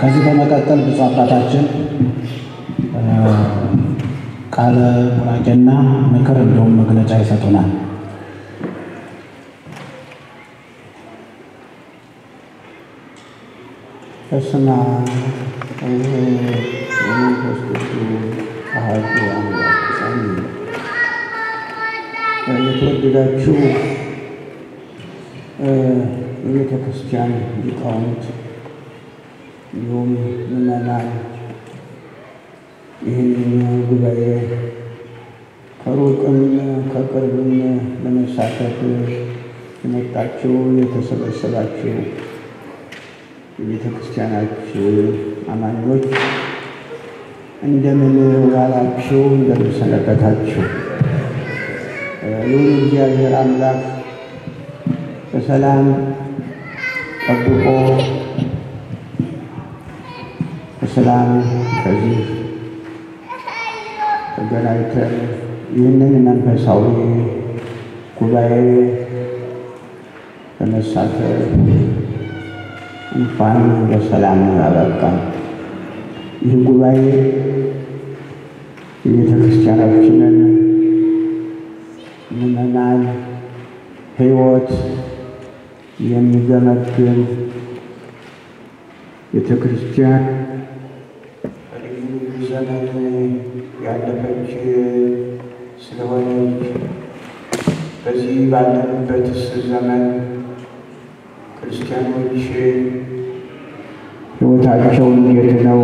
ከዚህ በመቀጠል ብፁዕ አባታችን ቃለ ቡራኬና ምክር እንዲሁም መግለጫ ይሰጡናል። በስመ አብ ወወልድ ወመንፈስ ቅዱስ አሐዱ አምላክ አሜን። የተወደዳችሁ የቤተ ክርስቲያን ሊቃውንት እንዲሁም ምዕመናን ይህንን ጉባኤ ከሩቅም ከቅርብም ለመሳተፍ የመጣችሁ የተሰበሰባችሁ የቤተ ክርስቲያናችን አማኞች እንደምን ዋላችሁ? እንደምን ሰነበታችሁ? ይሁን እግዚአብሔር አምላክ በሰላም ጠብቆ በሰላም ከዚህ ተገናኝተን ይህንን መንፈሳዊ ጉባኤ በመሳተፍ እንኳን በሰላም አበቃን። ይህ ጉባኤ የቤተ ክርስቲያናችንን ምዕመናን ሕይወት የሚገመግም ቤተ ክርስቲያን ዘመን ያለፈች ስለሆነች በዚህ ባለንበት ዘመን ክርስቲያኖች ሕይወታቸው እንዴት ነው?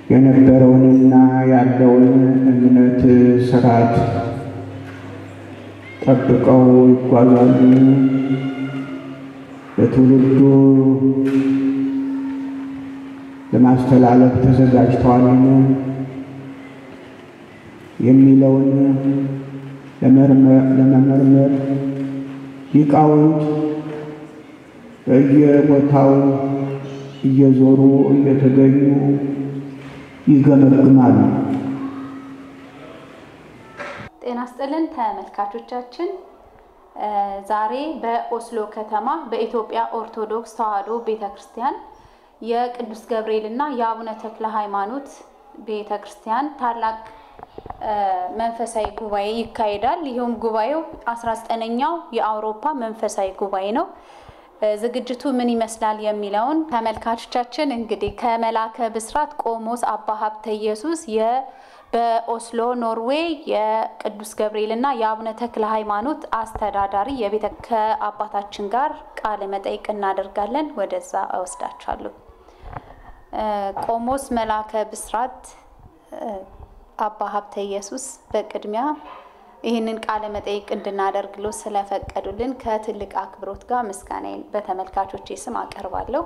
የነበረውንና ያለውን እምነት ስርዓት ጠብቀው ይጓዛሉ? ለትውልዱ ለማስተላለፍ ተዘጋጅተዋልን? የሚለውን ለመመርመር ሊቃውንት በየቦታው እየዞሩ እየተገኙ ይገመግማሉ። ጤና ይስጥልን ተመልካቾቻችን፣ ዛሬ በኦስሎ ከተማ በኢትዮጵያ ኦርቶዶክስ ተዋሕዶ ቤተክርስቲያን የቅዱስ ገብርኤልና የአቡነ ተክለ ሃይማኖት ቤተክርስቲያን ታላቅ መንፈሳዊ ጉባኤ ይካሄዳል። ይሄም ጉባኤው 19ኛው የአውሮፓ መንፈሳዊ ጉባኤ ነው። ዝግጅቱ ምን ይመስላል የሚለውን ተመልካቾቻችን እንግዲህ ከመላከ ብስራት ቆሞስ አባ ሀብተ ኢየሱስ በኦስሎ ኖርዌይ የቅዱስ ገብርኤልና የአቡነ ተክለ ሃይማኖት አስተዳዳሪ የቤተ ከአባታችን ጋር ቃለ መጠይቅ እናደርጋለን። ወደዛ እወስዳችኋለሁ። ቆሞስ መላከ ብስራት አባ ሀብተ ኢየሱስ በቅድሚያ ይህንን ቃለ መጠይቅ እንድናደርግለው ስለፈቀዱልን ከትልቅ አክብሮት ጋር ምስጋናዬን በተመልካቾቼ ስም አቀርባለሁ።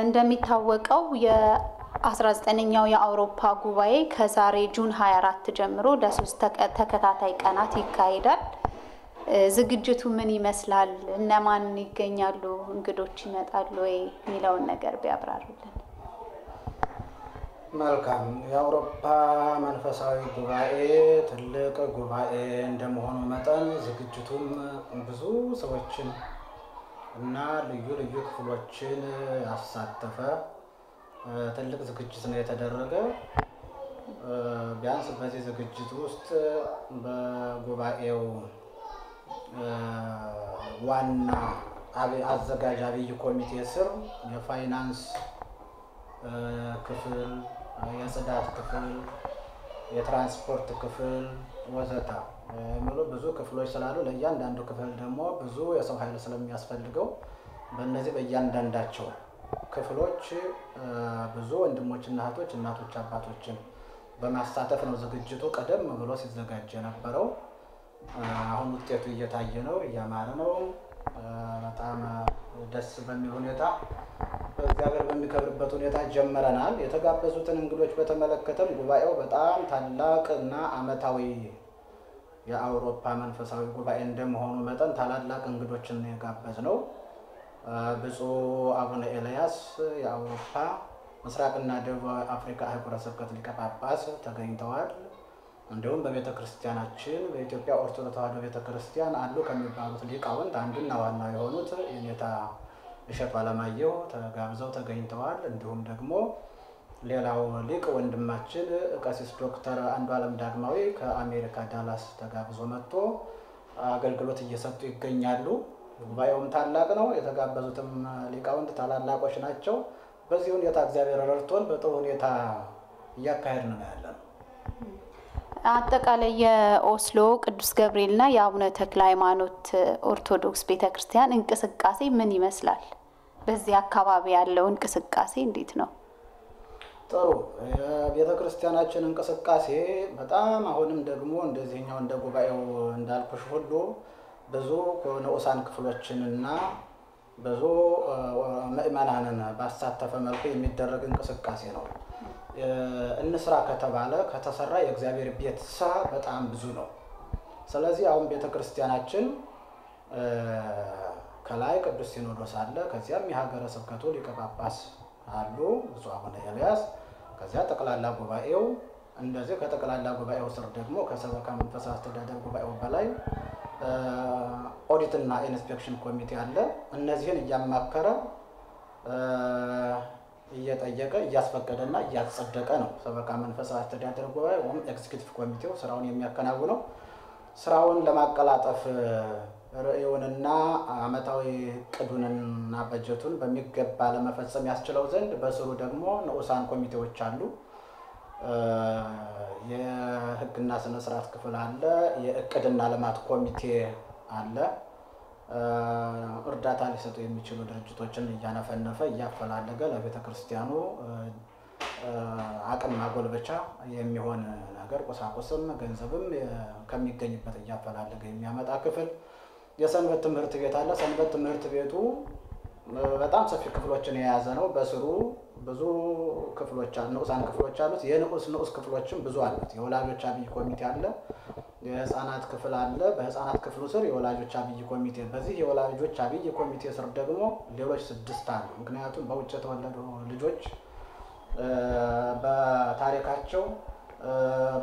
እንደሚታወቀው የ19ኛው የአውሮፓ ጉባኤ ከዛሬ ጁን 24 ጀምሮ ለሶስት ተከታታይ ቀናት ይካሄዳል። ዝግጅቱ ምን ይመስላል? እነማን ይገኛሉ? እንግዶች ይመጣሉ ወይ? የሚለውን ነገር ቢያብራሩልን። መልካም። የአውሮፓ መንፈሳዊ ጉባኤ ትልቅ ጉባኤ እንደመሆኑ መጠን ዝግጅቱም ብዙ ሰዎችን እና ልዩ ልዩ ክፍሎችን ያሳተፈ ትልቅ ዝግጅት ነው የተደረገ። ቢያንስ በዚህ ዝግጅት ውስጥ በጉባኤው ዋና አዘጋጅ አብይ ኮሚቴ ስር የፋይናንስ ክፍል፣ የጽዳት ክፍል፣ የትራንስፖርት ክፍል ወዘተ ሙሉ ብዙ ክፍሎች ስላሉ ለእያንዳንዱ ክፍል ደግሞ ብዙ የሰው ኃይል ስለሚያስፈልገው በእነዚህ በእያንዳንዳቸው ክፍሎች ብዙ ወንድሞችና እህቶች እናቶች አባቶችን በማሳተፍ ነው ዝግጅቱ ቀደም ብሎ ሲዘጋጅ የነበረው። አሁን ውጤቱ እየታየ ነው፣ እያማረ ነው። በጣም ደስ በሚል ሁኔታ እግዚአብሔር በሚከብርበት ሁኔታ ጀምረናል። የተጋበዙትን እንግዶች በተመለከተም ጉባኤው በጣም ታላቅና ዓመታዊ የአውሮፓ መንፈሳዊ ጉባኤ እንደመሆኑ መጠን ታላላቅ እንግዶችን የጋበዝነው ብፁዕ አቡነ ኤልያስ የአውሮፓ ምስራቅና ደቡብ አፍሪካ አህጉረ ስብከት ሊቀ ጳጳስ ተገኝተዋል። እንዲሁም በቤተ ክርስቲያናችን በኢትዮጵያ ኦርቶዶክስ ተዋሕዶ ቤተ ክርስቲያን አሉ ከሚባሉት ሊቃውንት አንዱና ዋና የሆኑት የኔታ እሸቱ አለማየሁ ተጋብዘው ተገኝተዋል። እንዲሁም ደግሞ ሌላው ሊቅ ወንድማችን ቀሲስ ዶክተር አንዱዓለም ዳግማዊ ከአሜሪካ ዳላስ ተጋብዞ መጥቶ አገልግሎት እየሰጡ ይገኛሉ። ጉባኤውም ታላቅ ነው። የተጋበዙትም ሊቃውንት ታላላቆች ናቸው። በዚህ ሁኔታ እግዚአብሔር ረድቶን በጥሩ ሁኔታ እያካሄድን ነው ያለነው። አጠቃላይ የኦስሎ ቅዱስ ገብርኤልና የአቡነ ተክለ ሃይማኖት ኦርቶዶክስ ቤተክርስቲያን እንቅስቃሴ ምን ይመስላል? በዚህ አካባቢ ያለው እንቅስቃሴ እንዴት ነው? ጥሩ። የቤተክርስቲያናችን እንቅስቃሴ በጣም አሁንም ደግሞ እንደዚህኛው እንደ ጉባኤው እንዳልኩሽ ሁሉ ብዙ ንዑሳን ክፍሎችንና ብዙ ምእመናንን ባሳተፈ መልኩ የሚደረግ እንቅስቃሴ ነው። እንስራ ከተባለ ከተሰራ የእግዚአብሔር ቤት ስራ በጣም ብዙ ነው። ስለዚህ አሁን ቤተክርስቲያናችን ከላይ ቅዱስ ሲኖዶስ አለ፣ ከዚያም የሀገረ ስብከቱ ሊቀ ጳጳስ አሉ ብፁዕ አቡነ ኤልያስ፣ ከዚያ ጠቅላላ ጉባኤው፣ እንደዚህ ከጠቅላላ ጉባኤው ስር ደግሞ ከሰበካ መንፈሳዊ አስተዳደር ጉባኤው በላይ ኦዲትና ኢንስፔክሽን ኮሚቴ አለ። እነዚህን እያማከረ እየጠየቀ እያስፈቀደና እያጸደቀ ነው ሰበካ መንፈሳዊ አስተዳደር ጉባኤ ወይም ኤግዚኪዩቲቭ ኮሚቴው ስራውን የሚያከናውነው። ስራውን ለማቀላጠፍ ርዕዩንና ዓመታዊ ዕቅዱንና በጀቱን በሚገባ ለመፈጸም ያስችለው ዘንድ በስሩ ደግሞ ንዑሳን ኮሚቴዎች አሉ። የህግና ስነ ስርዓት ክፍል አለ፣ የእቅድና ልማት ኮሚቴ አለ። እርዳታ ሊሰጡ የሚችሉ ድርጅቶችን እያነፈነፈ እያፈላለገ ለቤተ ክርስቲያኑ አቅም ማጎልበቻ የሚሆን ነገር ቁሳቁስም ገንዘብም ከሚገኝበት እያፈላለገ የሚያመጣ ክፍል። የሰንበት ትምህርት ቤት አለ። ሰንበት ትምህርት ቤቱ በጣም ሰፊ ክፍሎችን የያዘ ነው። በስሩ ብዙ ክፍሎች አሉ፣ ንዑሳን ክፍሎች አሉት። የንዑስ ክፍሎችም ብዙ አሉት። የወላጆች አብይ ኮሚቴ አለ፣ የህፃናት ክፍል አለ። በህፃናት ክፍሉ ስር የወላጆች አብይ ኮሚቴ፣ በዚህ የወላጆች አብይ ኮሚቴ ስር ደግሞ ሌሎች 6 አሉ። ምክንያቱም በውጭ የተወለዱ ልጆች በታሪካቸው፣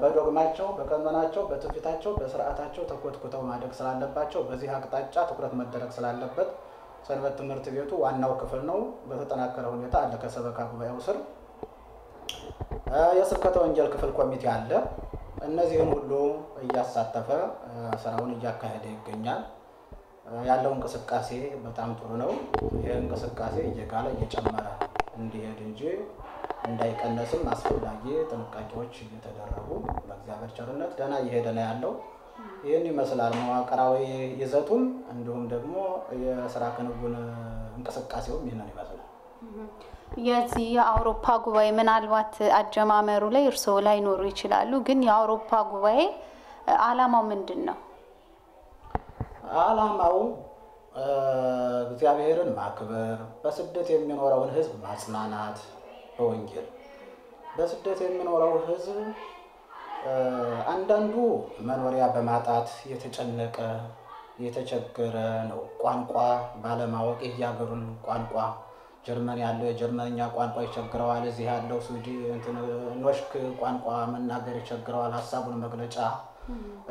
በዶግማቸው፣ በቀኖናቸው፣ በትውፊታቸው፣ በስርዓታቸው ተኮትኩተው ማደግ ስላለባቸው በዚህ አቅጣጫ ትኩረት መደረግ ስላለበት ሰንበት ትምህርት ቤቱ ዋናው ክፍል ነው። በተጠናከረ ሁኔታ አለ ከሰበካ ጉባኤው ስር። የስብከተ ወንጌል ክፍል ኮሚቴ አለ። እነዚህን ሁሉ እያሳተፈ ስራውን እያካሄደ ይገኛል። ያለው እንቅስቃሴ በጣም ጥሩ ነው። ይህ እንቅስቃሴ እየጋለ እየጨመረ እንዲሄድ እንጂ እንዳይቀነስም አስፈላጊ ጥንቃቄዎች እየተደረጉ በእግዚአብሔር ቸርነት ደህና እየሄደ ነው ያለው። ይህን ይመስላል መዋቅራዊ ይዘቱም፣ እንዲሁም ደግሞ የስራ ክንውን እንቅስቃሴውም ይህንን ይመስላል። የዚህ የአውሮፓ ጉባኤ ምናልባት አጀማመሩ ላይ እርስዎ ላይኖሩ ይችላሉ፣ ግን የአውሮፓ ጉባኤ ዓላማው ምንድን ነው? ዓላማው እግዚአብሔርን ማክበር፣ በስደት የሚኖረውን ሕዝብ ማጽናናት በወንጌል። በስደት የሚኖረው ሕዝብ አንዳንዱ መኖሪያ በማጣት የተጨነቀ የተቸገረ ነው። ቋንቋ ባለማወቅ የሀገሩን ቋንቋ ጀርመን ያለው የጀርመንኛ ቋንቋ ይቸግረዋል። እዚህ ያለው ኖሽክ ቋንቋ መናገር ይቸግረዋል፣ ሀሳቡን መግለጫ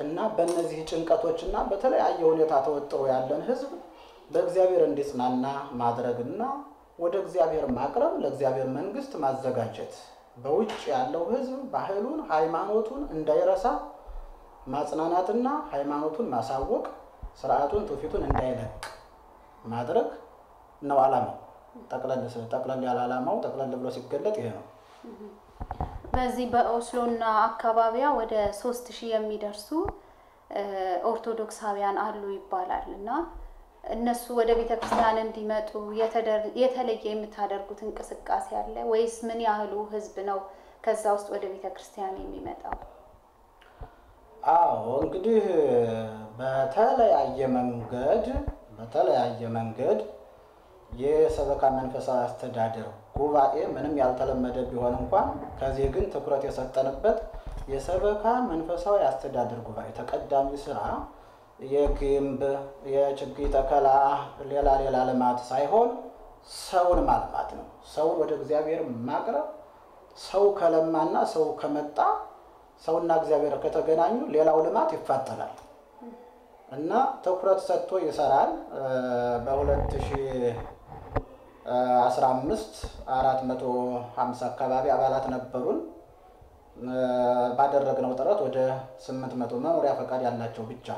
እና በእነዚህ ጭንቀቶችና በተለያየ ሁኔታ ተወጥሮ ያለን ሕዝብ በእግዚአብሔር እንዲጽናና ማድረግና ወደ እግዚአብሔር ማቅረብ፣ ለእግዚአብሔር መንግስት ማዘጋጀት፣ በውጭ ያለው ሕዝብ ባህሉን ሃይማኖቱን እንዳይረሳ ማጽናናትና ሃይማኖቱን ማሳወቅ፣ ስርዓቱን ትውፊቱን እንዳይለቅ ማድረግ ነው ዓላማው። ጠቅለል ያለ ዓላማው ጠቅለል ብሎ ሲገለጥ ይሄ ነው። በዚህ በኦስሎና አካባቢያ ወደ 3000 የሚደርሱ ኦርቶዶክሳውያን አሉ ይባላል እና እነሱ ወደ ቤተክርስቲያን እንዲመጡ የተለየ የምታደርጉት እንቅስቃሴ አለ ወይስ ምን ያህሉ ህዝብ ነው ከዛ ውስጥ ወደ ቤተክርስቲያን የሚመጣው? አዎ እንግዲህ በተለያየ መንገድ የሰበካ መንፈሳዊ አስተዳደር ጉባኤ ምንም ያልተለመደ ቢሆን እንኳን ከዚህ ግን ትኩረት የሰጠንበት የሰበካ መንፈሳዊ አስተዳደር ጉባኤ ተቀዳሚ ስራ የግንብ የችግኝ ተከላ ሌላ ልማት ሳይሆን ሰውን ማልማት ነው። ሰውን ወደ እግዚአብሔር ማቅረብ። ሰው ከለማና ሰው ከመጣ ሰውና እግዚአብሔር ከተገናኙ ሌላው ልማት ይፋጠናል እና ትኩረት ሰጥቶ ይሰራል። በ2015 450 አካባቢ አባላት ነበሩን። ባደረግነው ጥረት ወደ 800 መኖሪያ ፈቃድ ያላቸው ብቻ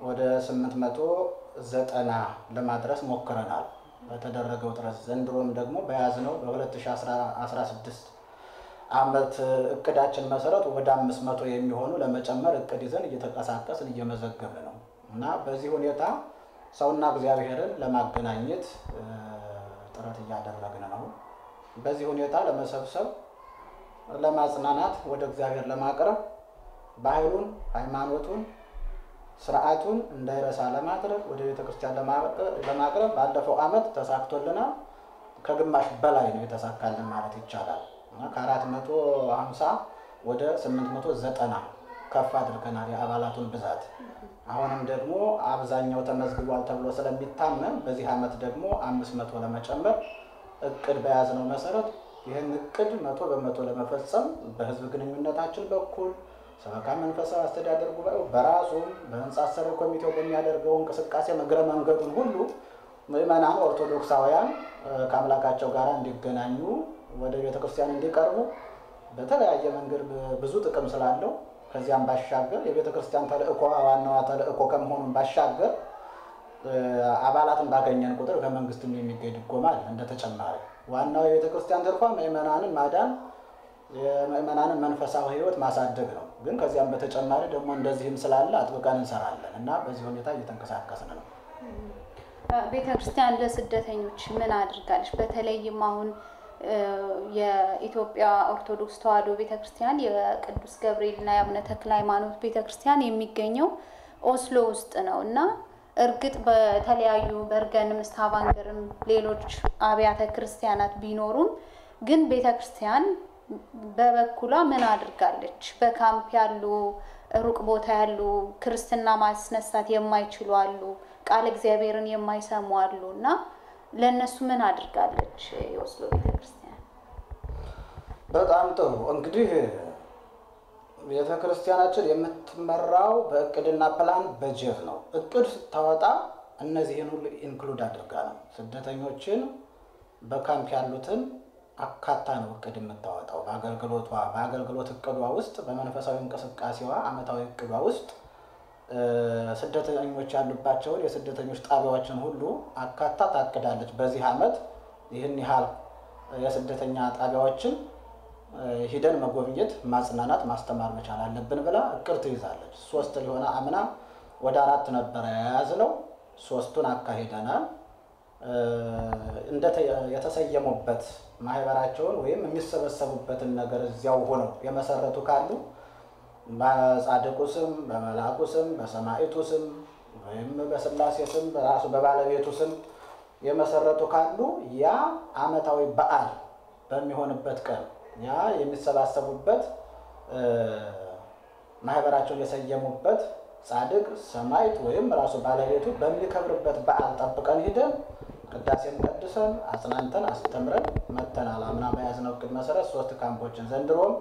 ወደ 890 ለማድረስ ሞክረናል በተደረገው ጥረት። ዘንድሮም ደግሞ በያዝነው በ2016 ዓመት እቅዳችን መሰረት ወደ 500 የሚሆኑ ለመጨመር እቅድ ይዘን እየተንቀሳቀስን እየመዘገብን ነው እና በዚህ ሁኔታ ሰውና እግዚአብሔርን ለማገናኘት ጥረት እያደረግን ነው። በዚህ ሁኔታ ለመሰብሰብ ለማጽናናት ወደ እግዚአብሔር ለማቅረብ ባህሉን ሃይማኖቱን ስርዓቱን እንዳይረሳ ለማድረግ ወደ ቤተክርስቲያን ለማቅረብ ባለፈው ዓመት ተሳክቶልናል። ከግማሽ በላይ ነው የተሳካልን ማለት ይቻላል እና ከ450 ወደ 890 ከፍ አድርገናል የአባላቱን ብዛት። አሁንም ደግሞ አብዛኛው ተመዝግቧል ተብሎ ስለሚታመን በዚህ ዓመት ደግሞ 500 ለመጨመር እቅድ በያዝነው መሰረት ይህን እቅድ 100% ለመፈጸም በህዝብ ግንኙነታችን በኩል ሰበካ መንፈሳዊ አስተዳደር ጉባኤው በራሱም በህንጻ አሰራር ኮሚቴው በሚያደርገው እንቅስቃሴ እግረ መንገዱን ሁሉ ምዕመናን ኦርቶዶክሳውያን ከአምላካቸው ጋር እንዲገናኙ ወደ ቤተክርስቲያን እንዲቀርቡ በተለያየ መንገድ ብዙ ጥቅም ስላለው ከዚያም ባሻገር የቤተክርስቲያን ተልእኮ ዋናዋ ተልእኮ ከመሆኑም ባሻገር አባላትን ባገኘን ቁጥር ከመንግስትም የሚገኝ ድጎማ አለ። እንደተጨማሪ ዋናው የቤተክርስቲያን ተልእኮ ምዕመናንን ማዳን የምዕመናንን መንፈሳዊ ህይወት ማሳደግ ነው። ግን ከዚያም በተጨማሪ ደግሞ እንደዚህም ስላለ አጥብቀን እንሰራለን እና በዚህ ሁኔታ እየተንቀሳቀስን ነው። ቤተክርስቲያን ለስደተኞች ምን አድርጋለች? በተለይም አሁን የኢትዮጵያ ኦርቶዶክስ ተዋሕዶ ቤተክርስቲያን የቅዱስ ገብርኤልና የአቡነ ተክለ ሃይማኖት ቤተክርስቲያን የሚገኘው ኦስሎ ውስጥ ነው እና እርግጥ በተለያዩ በርገንም ስታቫንገርም ሌሎች አብያተ ክርስቲያናት ቢኖሩም ግን ቤተክርስቲያን በበኩሏ ምን አድርጋለች? በካምፕ ያሉ ሩቅ ቦታ ያሉ ክርስትና ማስነሳት የማይችሉ አሉ፣ ቃል እግዚአብሔርን የማይሰሙ አሉ እና ለነሱ ምን አድርጋለች የኦስሎ ቤተክርስቲያን? በጣም ጥሩ። እንግዲህ ቤተክርስቲያናችን የምትመራው በእቅድና ፕላን በጀት ነው። እቅድ ስታወጣ እነዚህን ሁሉ ኢንክሉድ አድርጋ ነው። ስደተኞችን በካምፕ ያሉትን አካታ ነው እቅድ የምታወጣው። በአገልግሎት እቅዷ ውስጥ በመንፈሳዊ እንቅስቃሴዋ ዓመታዊ እቅዷ ውስጥ ስደተኞች ያሉባቸውን የስደተኞች ጣቢያዎችን ሁሉ አካታ ታቅዳለች። በዚህ ዓመት ይህን ያህል የስደተኛ ጣቢያዎችን ሂደን መጎብኘት፣ ማጽናናት፣ ማስተማር መቻል አለብን ብላ እቅድ ትይዛለች። 3 ሊሆን አምና ወደ 4 ነበር የያዝነው። 3ቱን አካሂደናል። የተሰየሙበት ማህበራቸውን ወይም የሚሰበሰቡበትን ነገር እዚያው ሆነው የመሰረቱ ካሉ በጻድቁ ስም፣ በመልአኩ ስም፣ በሰማዕቱ ስም ወይም በስላሴ ስም በራሱ በባለቤቱ ስም የመሰረቱ ካሉ ያ ዓመታዊ በዓል በሚሆንበት ቀን ያ የሚሰባሰቡበት ማህበራቸውን የሰየሙበት ጻድቅ ሰማዕት ወይም ራሱ ባለቤቱ በሚከብርበት በዓል ጠብቀን ሄደን ቅዳሴን ቀድሰን አጽናንተን አስተምረን መተናል። አምና በያዝነው እቅድ መሰረት 3 ካምፖችን ዘንድሮም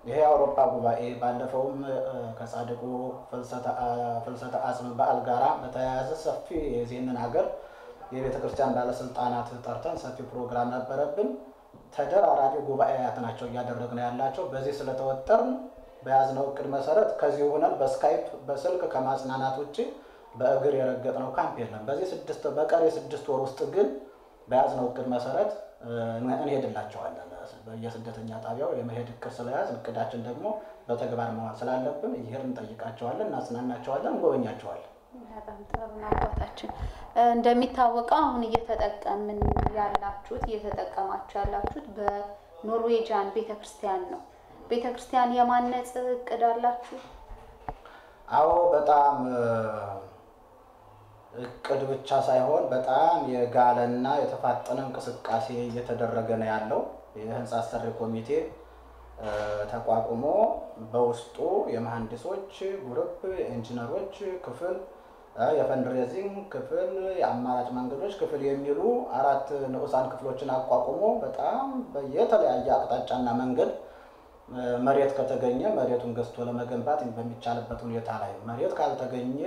ይሄ የአውሮፓ ጉባኤ ባለፈውም ከጻድቁ ፍልሰተ አጽም በዓል ጋራ በተያያዘ ሰፊ የዚህንን ሀገር የቤተክርስቲያን ባለስልጣናት ጠርተን ሰፊ ፕሮግራም ነበረብን። ተደራራቢ ጉባኤያት ናቸው እያደረግን ያላቸው። በዚህ ስለተወጠርን በያዝነው እቅድ መሰረት ከዚህ ሆነን በስካይፕ በስልክ ከማጽናናት ውጪ በእግር የረገጥነው ካምፕ የለም። በዚህ በቀሪ 6 ወር ውስጥ ግን በያዝነው እቅድ መሰረት እንሄድላቸዋለን በየስደተኛ ጣቢያው የመሄድ እቅድ ስለያዝ እቅዳችን ደግሞ በተግባር መዋል ስላለብን ይሄን እንጠይቃቸዋለን፣ እናጽናናቸዋለን፣ እንጎበኛቸዋለን። በጣም ጥሩ ነው አባታችን። እንደሚታወቀው አሁን እየተጠቀማችሁ ያላችሁት በኖርዌጂያን ቤተክርስቲያን ነው። ቤተክርስቲያን የማነጽ እቅድ አላችሁ? አዎ፣ በጣም እቅድ ብቻ ሳይሆን በጣም የጋለና የተፋጠነ እንቅስቃሴ እየተደረገ ነው ያለው። የህንጻ አሰሪ ኮሚቴ ተቋቁሞ በውስጡ የመሐንዲሶች ግሩፕ፣ የኢንጂነሮች ክፍል፣ የፈንድሬዚንግ ክፍል፣ የአማራጭ መንገዶች ክፍል የሚሉ 4 ንዑሳን ክፍሎችን አቋቁሞ በጣም በየተለያየ አቅጣጫና መንገድ መሬት ከተገኘ መሬቱን ገዝቶ ለመገንባት በሚቻልበት ሁኔታ ላይ መሬት ካልተገኘ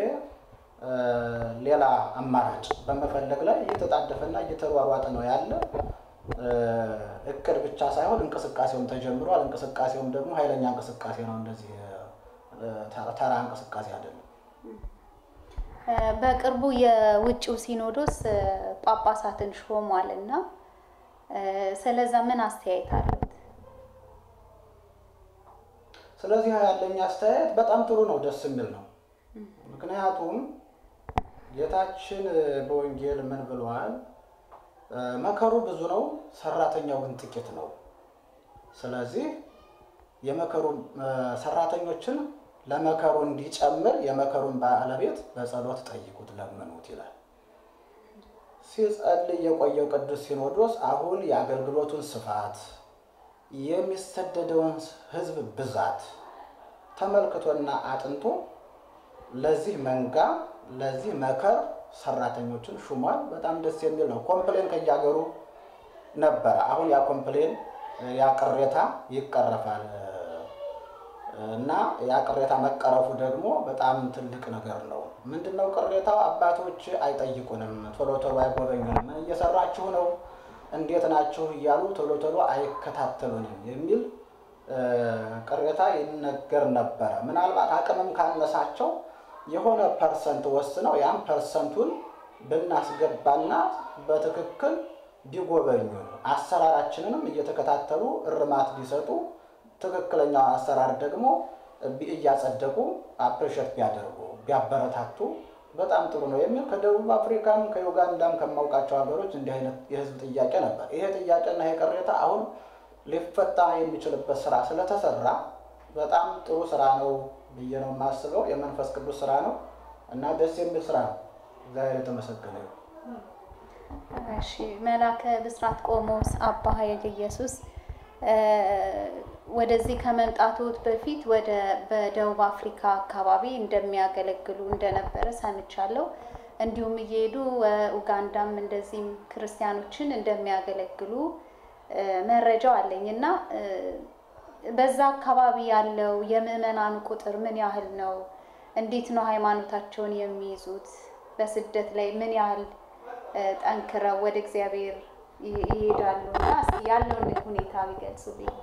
ሌላ አማራጭ በመፈለግ ላይ እየተጣደፈና እየተሯሯጠ ነው ያለ። እቅድ ብቻ ሳይሆን እንቅስቃሴውም ተጀምሯል። እንቅስቃሴውም ደግሞ ኃይለኛ እንቅስቃሴ ነው፣ እንደዚህ ተራ እንቅስቃሴ አይደለም። በቅርቡ የውጭው ሲኖዶስ ጳጳሳትን ሾሟልና ስለዛ ምን አስተያየት አለት? ስለዚህ ያለኝ አስተያየት በጣም ጥሩ ነው፣ ደስ የሚል ነው። ምክንያቱም ጌታችን በወንጌል ምን ብሏል? መከሩ ብዙ ነው፣ ሰራተኛው ግን ጥቂት ነው። ስለዚህ የመከሩ ሰራተኞችን ለመከሩ እንዲጨምር የመከሩን ባለቤት በጸሎት ጠይቁት፣ ለምኑት ይላል። ሲጸልይ የቆየው ቅዱስ ሲኖዶስ አሁን የአገልግሎቱን ስፋት፣ የሚሰደደውን ሕዝብ ብዛት ተመልክቶና አጥንቶ ለዚህ መንጋ ለዚህ መከር ሰራተኞችን ሹሟል። በጣም ደስ የሚል ነው። ኮምፕሌን ከያገሩ ነበረ። አሁን ያ ኮምፕሌን ያ ቅሬታ ይቀረፋል እና ያ ቅሬታ መቀረፉ ደግሞ በጣም ትልቅ ነገር ነው። ምንድነው ቅሬታው? አባቶች አይጠይቁንም፣ ቶሎ ቶሎ አይጎበኙንም፣ ምን እየሰራችሁ ነው፣ እንዴት ናችሁ እያሉ ቶሎ ቶሎ አይከታተሉንም የሚል ቅሬታ ይነገር ነበረ። ምናልባት አቅምም ካነሳቸው የሆነ ፐርሰንት ወስነው ያን ፐርሰንቱን ብናስገባና በትክክል ቢጎበኙን አሰራራችንንም እየተከታተሉ እርማት ቢሰጡ ትክክለኛው አሰራር ደግሞ እያጸደቁ አፕሪሼት ቢያደርጉ ቢያበረታቱ በጣም ጥሩ ነው የሚል ከደቡብ አፍሪካም ከዩጋንዳም ከማውቃቸው ሀገሮች እንዲህ አይነት የህዝብ ጥያቄ ነበር። ይሄ ጥያቄና ይሄ ቅሬታ አሁን ሊፈታ የሚችልበት ስራ ስለተሰራ በጣም ጥሩ ስራ ነው ብዬ ነው የማስበው። የመንፈስ ቅዱስ ስራ ነው እና ደስ የሚል ስራ ነው። እግዚአብሔር የተመሰገነ ይሁን። እሺ፣ መላከ ብስራት ቆሞስ አባ ኃይለ ኢየሱስ ወደዚህ ከመምጣቶት በፊት በደቡብ አፍሪካ አካባቢ እንደሚያገለግሉ እንደነበረ ሰምቻለሁ። እንዲሁም እየሄዱ ኡጋንዳም እንደዚህም ክርስቲያኖችን እንደሚያገለግሉ መረጃው አለኝ እና በዛ አካባቢ ያለው የምዕመናኑ ቁጥር ምን ያህል ነው? እንዴት ነው ሃይማኖታቸውን የሚይዙት? በስደት ላይ ምን ያህል ጠንክረው ወደ እግዚአብሔር ይሄዳሉ? እና ያለውን ሁኔታ ቢገልጹልኝ።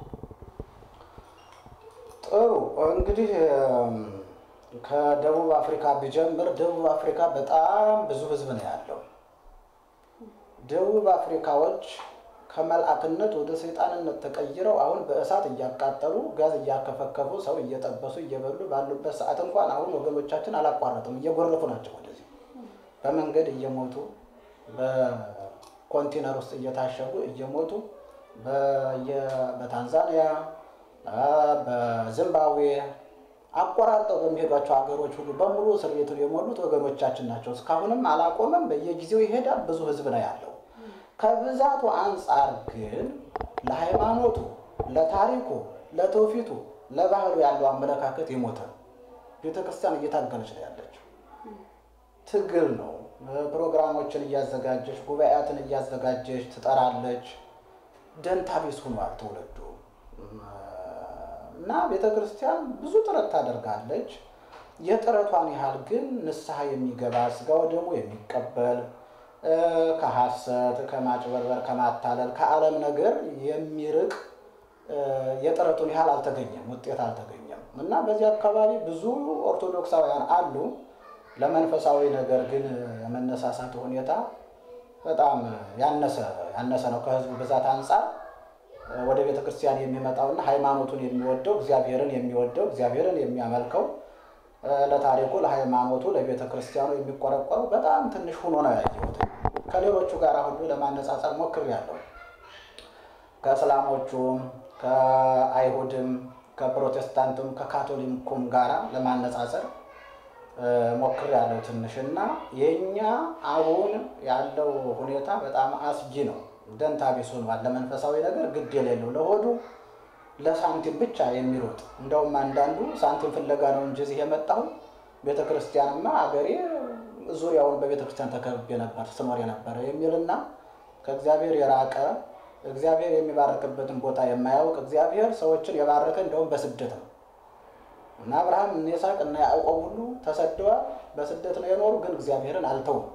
ጥሩ እንግዲህ ከደቡብ አፍሪካ ቢጀምር ደቡብ አፍሪካ በጣም ብዙ ህዝብ ነው ያለው። ደቡብ አፍሪካዎች ከመልአክነት ወደ ሰይጣንነት ተቀይረው አሁን በእሳት እያቃጠሉ ጋዝ እያከፈከፉ ሰው እየጠበሱ እየበሉ ባሉበት ሰዓት እንኳን አሁን ወገኖቻችን አላቋረጡም፣ እየጎረፉ ናቸው። ወደዚህ በመንገድ እየሞቱ በኮንቴነር ውስጥ እየታሸጉ እየሞቱ በታንዛኒያ በዚምባብዌ አቆራርጠው በሚሄዷቸው ሀገሮች ሁሉ በሙሉ እስር ቤቱን የሞሉት ወገኖቻችን ናቸው። እስካሁንም አላቆመም፣ በየጊዜው ይሄዳል። ብዙ ህዝብ ነው ያለው። ከብዛቱ አንጻር ግን ለሃይማኖቱ፣ ለታሪኩ፣ ለትውፊቱ፣ ለባህሉ ያለው አመለካከት የሞተ ቤተክርስቲያን እየታገለች ነው ያለችው። ትግል ነው። ፕሮግራሞችን እያዘጋጀች ጉባኤያትን እያዘጋጀች ትጠራለች። ደንታ ቢስ ሆኗል ትውልዱ እና ቤተክርስቲያን ብዙ ጥረት ታደርጋለች። የጥረቷን ያህል ግን ንስሐ የሚገባ ስጋው ደግሞ የሚቀበል ከሐሰት ከማጭበርበር ከማታለል ከዓለም ነገር የሚርቅ የጥረቱን ያህል አልተገኘም፣ ውጤት አልተገኘም እና በዚህ አካባቢ ብዙ ኦርቶዶክሳውያን አሉ። ለመንፈሳዊ ነገር ግን የመነሳሳት ሁኔታ በጣም ያነሰ ነው ከህዝቡ ብዛት አንጻር። ወደ ቤተክርስቲያን የሚመጣውና ሃይማኖቱን የሚወደው እግዚአብሔርን የሚያመልከው ለታሪኩ ለሃይማኖቱ ለቤተክርስቲያኑ የሚቆረቆረው በጣም ትንሽ ሆኖ ነው ያየሁት። ከሌሎቹ ጋር ሁሉ ለማነጻጸር ሞክሬያለሁ። ከእስላሞቹም ከአይሁድም ከፕሮቴስታንቱም ከካቶሊኩም ጋር ለማነጻጸር ሞክሬያለሁ ትንሽና የኛ አሁን ያለው ሁኔታ በጣም አስጊ ነው። ደንታ ቢስ ሆኗል። ለመንፈሳዊ ነገር ግድ የሌለው ለሆዱ ለሳንቲም ብቻ የሚሮጥ እንደውም አንዳንዱ ሳንቲም ፍለጋ ነው እንጂ እዚህ የመጣው ቤተክርስቲያንና አገሬ ዙሪያውን በቤተክርስቲያን ተከብቤ ነበር ስኖር የነበረ የሚልና ከእግዚአብሔር የራቀ እግዚአብሔር የሚባርክበትን ቦታ የማያውቅ እግዚአብሔር ሰዎችን የባረከ እንደውም በስደት ነው። እና አብርሃም እና ይስሐቅ እና ያዕቆብ ሁሉ ተሰደዋል፣ በስደት ነው የኖሩ፣ ግን እግዚአብሔርን አልተውም።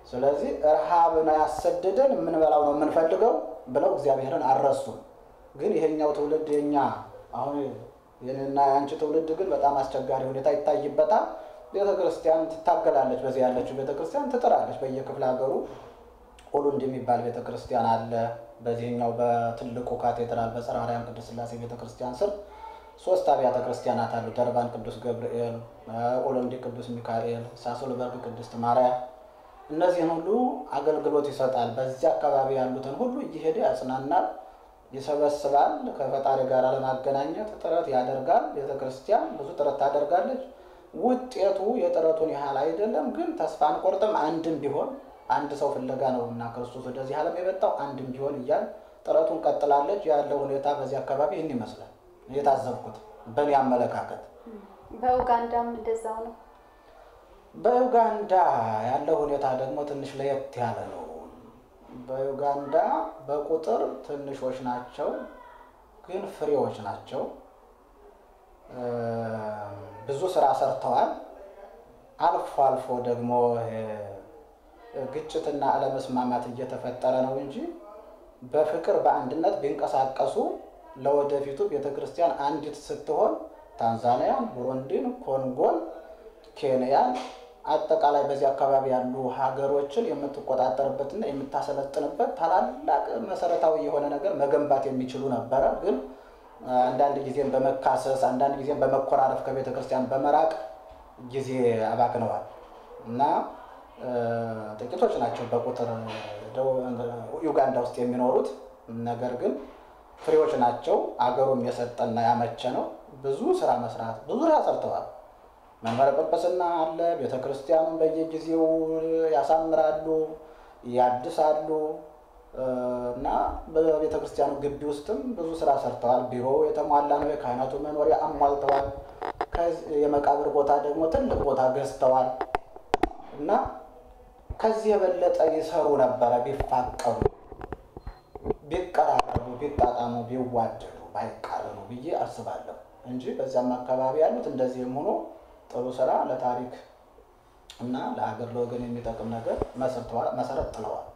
ስለዚህ ረሃብ ነው ያሰደደን የምንበላው ነው የምንፈልገው ብለው እግዚአብሔርን አልረሱም። ግን ይሄኛው ትውልድ የኛ አሁን የኔና ያንቺ ትውልድ ግን በጣም አስቸጋሪ ሁኔታ ይታይበታል። ቤተክርስቲያን ትታገላለች፣ በዚህ ያለችው ቤተክርስቲያን ትጥራለች። በየክፍለ ሀገሩ ሁሉ እንደሚባል ቤተክርስቲያን አለ። በዚህኛው በትልቁ ካቴድራል በጽርሐ አርያም ቅድስት ሥላሴ ቤተክርስቲያን ስር 3 አብያተ ክርስቲያናት አሉ። ደርባን ቅዱስ ገብርኤል፣ ኦሎምዲ ቅዱስ ሚካኤል፣ ሳሶልበርግ ቅድስት ማርያም። እነዚህን ሁሉ አገልግሎት ይሰጣል። በዚህ አካባቢ ያሉትን ሁሉ እየሄደ ያጽናናል፣ ይሰበስባል፣ ከፈጣሪ ጋር ለማገናኘት ጥረት ያደርጋል። ቤተክርስቲያን ብዙ ጥረት ታደርጋለች። ውጤቱ የጥረቱን ያህል አይደለም፣ ግን ተስፋ አንቆርጥም። አንድም ቢሆን አንድ ሰው ፍለጋ ነውና ክርስቶስ ወደዚህ ዓለም የመጣው አንድም ቢሆን እያል ጥረቱን ቀጥላለች። ያለው ሁኔታ በዚህ አካባቢ ይህን ይመስላል የታዘብኩት በእኔ አመለካከት። በኡጋንዳም እንደዛው ነው። በኡጋንዳ ያለው ሁኔታ ደግሞ ትንሽ ለየት ያለ ነው። በኡጋንዳ በቁጥር ትንሾች ናቸው፣ ግን ፍሬዎች ናቸው። ብዙ ስራ ሰርተዋል። አልፎ አልፎ ደግሞ ግጭትና አለመስማማት እየተፈጠረ ነው እንጂ በፍቅር በአንድነት ቢንቀሳቀሱ ለወደፊቱ ቤተክርስቲያን አንዲት ስትሆን ታንዛኒያን፣ ቡሩንዲን፣ ኮንጎን፣ ኬንያን አጠቃላይ በዚህ አካባቢ ያሉ ሀገሮችን የምትቆጣጠርበትና የምታሰለጥንበት ታላላቅ መሰረታዊ የሆነ ነገር መገንባት የሚችሉ ነበረ። ግን አንዳንድ ጊዜም በመካሰስ አንዳንድ ጊዜም በመኮራረፍ ከቤተክርስቲያን በመራቅ ጊዜ አባክነዋል እና ጥቂቶች ናቸው በቁጥር ዩጋንዳ ውስጥ የሚኖሩት። ነገር ግን ፍሬዎች ናቸው። አገሩም የሰጠና ያመቸ ነው። ብዙ ስራ መስራት ብዙ ስራ ሰርተዋል። መንበረ ጵጵስና አለ። ቤተክርስቲያኑን በየጊዜው ያሳምራሉ፣ ያድሳሉ እና በቤተክርስቲያኑ ግቢ ውስጥም ብዙ ስራ ሰርተዋል። ቢሮ የተሟላ ነው። የካህናቱ መኖሪያ አሟልተዋል። የመቃብር ቦታ ደግሞ ትልቅ ቦታ ገዝተዋል እና ከዚህ የበለጠ ይሰሩ ነበረ ቢፋቀሩ፣ ቢቀራረቡ፣ ቢጣጣሙ፣ ቢዋደዱ፣ ባይቃረኑ ብዬ አስባለሁ እንጂ በዛም አካባቢ ያሉት እንደዚህም ሆኖ ጥሩ ስራ ለታሪክ እና ለሀገር ለወገን የሚጠቅም ነገር መሰረት ጥለዋል።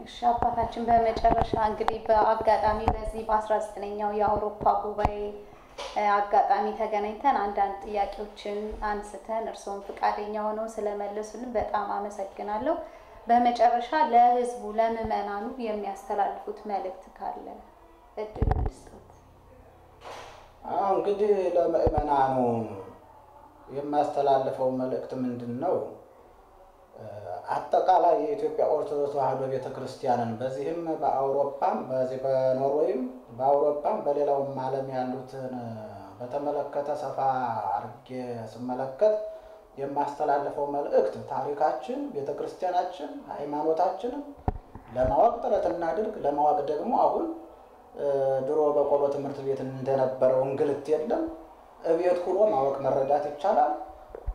እሺ አባታችን፣ በመጨረሻ እንግዲህ በአጋጣሚ በዚህ በ19ኛው የአውሮፓ ጉባኤ አጋጣሚ ተገናኝተን አንዳንድ ጥያቄዎችን አንስተን እርስዎም ፈቃደኛ ሆነው ስለመለሱልን በጣም አመሰግናለሁ። በመጨረሻ ለህዝቡ ለምዕመናኑ የሚያስተላልፉት መልእክት ካለ እድል ይስጡት። እንግዲህ ለምዕመናኑ የማስተላልፈው መልእክት ምንድነው? አጠቃላይ የኢትዮጵያ ኦርቶዶክስ ተዋሕዶ ቤተክርስቲያንን በዚህም በአውሮፓም በዚህ በኖርዌይም በአውሮፓም በሌላውም ዓለም ያሉትን በተመለከተ ሰፋ አድርጌ ስመለከት የማስተላልፈው መልእክት ታሪካችን፣ ቤተክርስቲያናችን፣ ሃይማኖታችንን ለማወቅ ጥረት እናድርግ። ለማወቅ ደግሞ አሁን ድሮ በቆሎ ትምህርት ቤት እንደነበረው እንግልት የለም። እቤት ሆኖ ማወቅ መረዳት ይቻላል።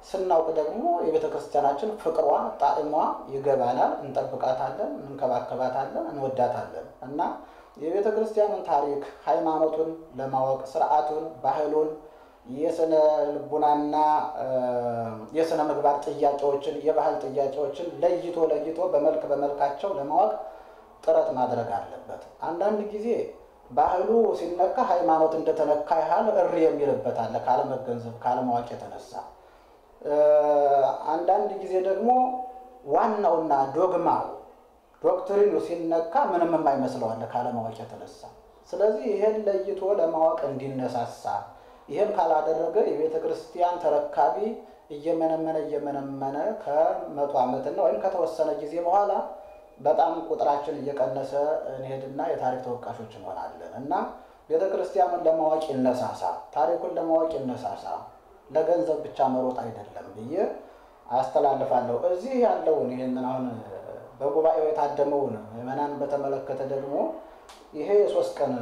ስናውቅ ደግሞ የቤተክርስቲያናችን ፍቅሯ ጣዕሟ ይገባናል። እንጠብቃታለን፣ እንከባከባታለን፣ እንወዳታለን እና የቤተክርስቲያንን ታሪክ ሃይማኖቱን ለማወቅ ስርዓቱን፣ ባህሉን፣ የስነ ልቡናና የስነ ምግባር ጥያቄዎችን፣ የባህል ጥያቄዎችን ለይቶ በመልክ በመልካቸው ለማወቅ ጥረት ማድረግ አለበት። አንዳንድ ጊዜ ባህሉ ሲነካ ሃይማኖት እንደተነካ ያህል እሪ የሚልበት አለ ካለመገንዘብ ካለማወቅ የተነሳ። አንዳንድ ጊዜ ደግሞ ዋናውና ዶግማው ዶክትሪኑ ሲነካ ምንም የማይመስለው አለ ካለማወቅ የተነሳ። ስለዚህ ይሄን ለይቶ ለማወቅ እንዲነሳሳ ይሄን ካላደረገ የቤተ ክርስቲያን ተረካቢ እየመነመነ ከ100 ዓመትና ወይም ከተወሰነ ጊዜ በኋላ በጣም ቁጥራችን እየቀነሰ እንሄድና የታሪክ ተወቃሾች እንሆናለን እና ቤተ ክርስቲያንን ለማወቅ ይነሳሳ፣ ታሪኩን ለማወቅ ይነሳሳ፣ ለገንዘብ ብቻ መሮጥ አይደለም ብዬ አስተላልፋለሁ። እዚህ ያለውን ይሄንን አሁን በጉባኤው የታደመውን ምዕመናን በተመለከተ ደግሞ ይሄ የ3 ቀን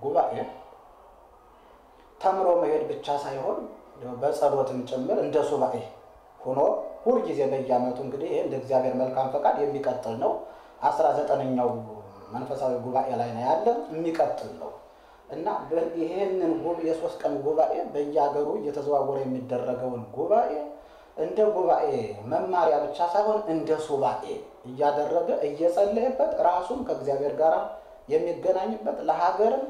ጉባኤ ተምሮ መሄድ ብቻ ሳይሆን በጸሎትም ጭምር እንደ ሱባኤ ሆኖ ሁሉ ጊዜ በየዓመቱ እንግዲህ ይሄ እንደ እግዚአብሔር መልካም ፈቃድ የሚቀጥል ነው። 19ኛው መንፈሳዊ ጉባኤ ላይ ነው ያለ የሚቀጥል ነው እና ይሄንን የ3 ቀን ጉባኤ በየሀገሩ እየተዘዋወረ የሚደረገውን ጉባኤ እንደ ጉባኤ መማሪያ ብቻ ሳይሆን እንደ ሱባኤ እያደረገ እየጸለየበት ራሱን ከእግዚአብሔር ጋር የሚገናኝበት ለሀገርም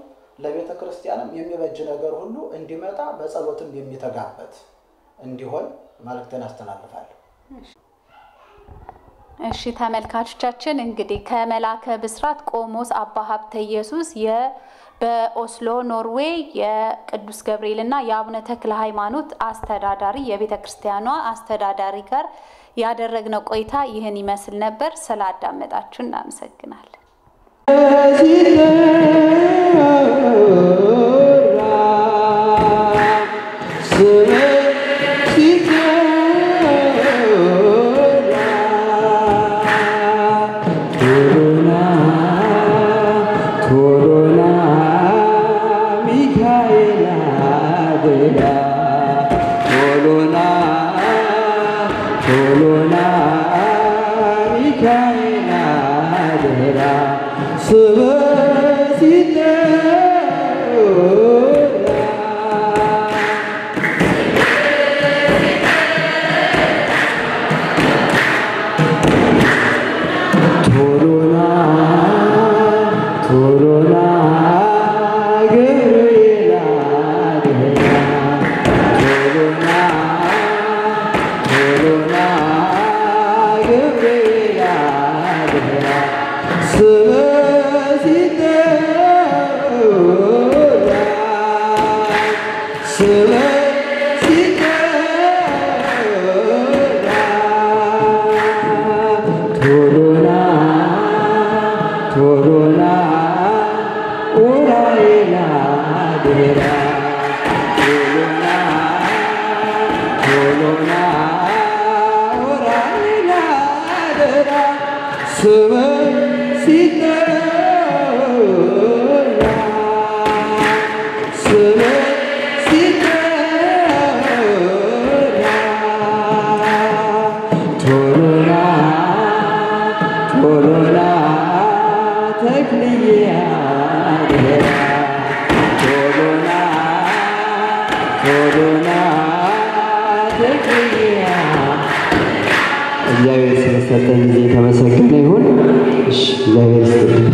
ለቤተ ክርስቲያንም የሚበጅ ነገር ሁሉ እንዲመጣ በጸሎትም የሚተጋበት እንዲሆን መልእክቴን አስተላልፋለሁ። እሺ ተመልካቾቻችን እንግዲህ ከመላከ ብስራት ቆሞስ አባ ሀብተ ኢየሱስ በኦስሎ ኖርዌይ የቅዱስ ገብርኤልና የአቡነ ተክለ ሃይማኖት አስተዳዳሪ የቤተ ክርስቲያኗ አስተዳዳሪ ጋር ያደረግነው ቆይታ ይህን ይመስል ነበር። ስላዳመጣችሁ እናመሰግናለን። እግዚአብሔር ስለሰጠን ጊዜ ተመሰገነ ይሁን። እሺ እግዚአብሔር ይስጥልን።